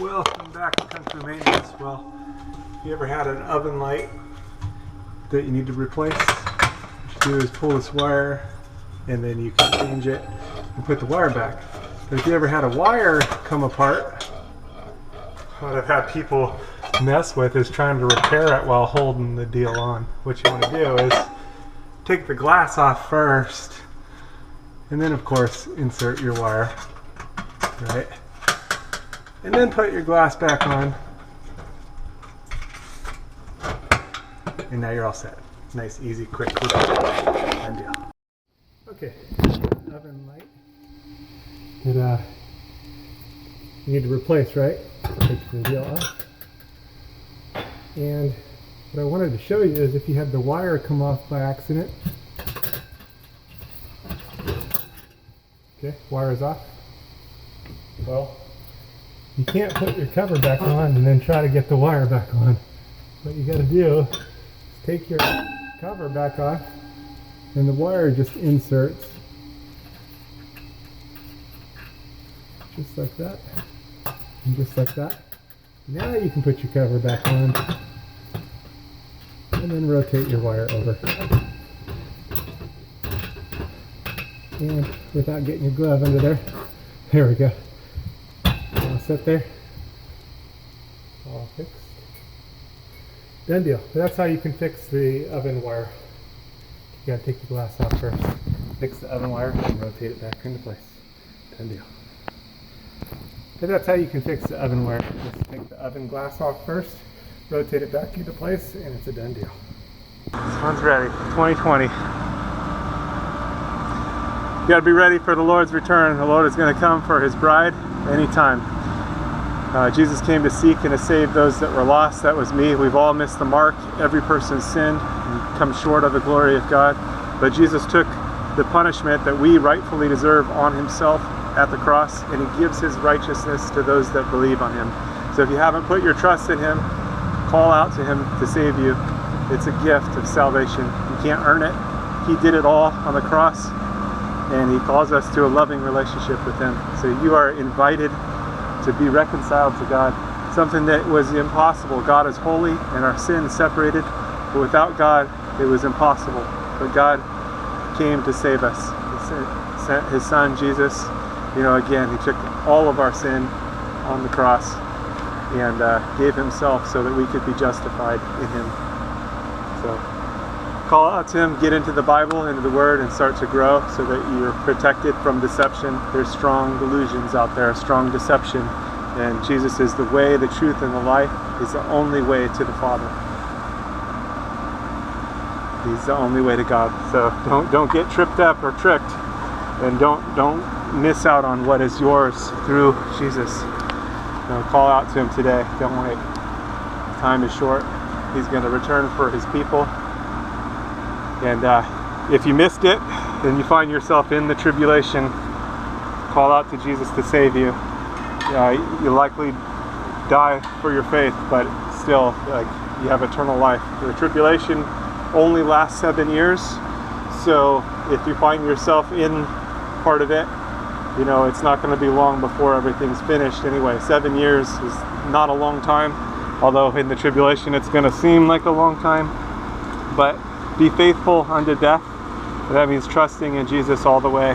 Welcome back to Kung Fu Maintenance. Well, if you ever had an oven light that you need to replace, what you do is pull this wire and then you can change it and put the wire back. But if you ever had a wire come apart, what I've had people mess with is trying to repair it while holding the deal on. What you want to do is take the glass off first and then of course insert your wire, right? And then put your glass back on. And now you're all set. Nice, easy, quick, done deal. Okay, oven light. You need to replace, right? Take the deal off. And what I wanted to show you is if you had the wire come off by accident. Okay, wire is off. Well, you can't put your cover back on and then try to get the wire back on. What you got to do is take your cover back off and the wire just inserts just like that and just like that. Now you can put your cover back on and then rotate your wire over. And without getting your glove under there, there we go. All set there. All fixed. Done deal. That's how you can fix the oven wire. You gotta take the glass off first. Fix the oven wire and rotate it back into place. Done deal. But that's how you can fix the oven wire. Just take the oven glass off first, rotate it back into place, and it's a done deal. This one's ready. 2020. You gotta be ready for the Lord's return. The Lord is gonna come for His bride anytime. Jesus came to seek and to save those that were lost. That was me. We've all missed the mark. Every person's sinned and come short of the glory of God. But Jesus took the punishment that we rightfully deserve on Himself at the cross, and He gives His righteousness to those that believe on Him. So if you haven't put your trust in Him, call out to Him to save you. It's a gift of salvation. You can't earn it. He did it all on the cross, and He calls us to a loving relationship with Him. So you are invited to be reconciled to God, something that was impossible. God is holy and our sins separated, but without God it was impossible. But God came to save us. He sent His Son Jesus. Again, He took all of our sin on the cross and gave Himself so that we could be justified in Him. So call out to Him, get into the Bible, into the Word, and start to grow so that you're protected from deception. There's strong delusions out there, strong deception, and Jesus is the way, the truth, and the life. He's the only way to the Father. He's the only way to God. So don't get tripped up or tricked, and don't miss out on what is yours through Jesus. Call out to Him today. Don't wait. Time is short. He's going to return for His people. And if you missed it, then you find yourself in the tribulation, call out to Jesus to save you. You likely die for your faith, but still, you have eternal life. The tribulation only lasts 7 years, so if you find yourself in part of it, it's not going to be long before everything's finished anyway. 7 years is not a long time, although in the tribulation it's going to seem like a long time, but be faithful unto death. That means trusting in Jesus all the way.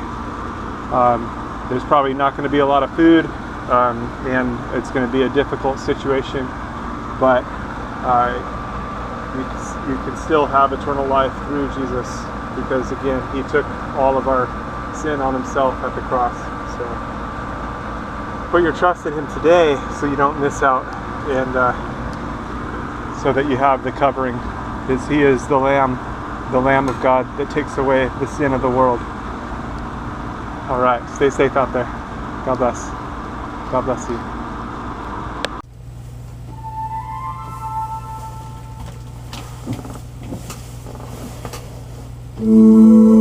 There's probably not going to be a lot of food, and it's going to be a difficult situation, but you can still have eternal life through Jesus, because again, He took all of our sin on Himself at the cross. So put your trust in Him today so you don't miss out, and so that you have the covering. Because He is the Lamb of God that takes away the sin of the world. All right, stay safe out there. God bless. God bless you.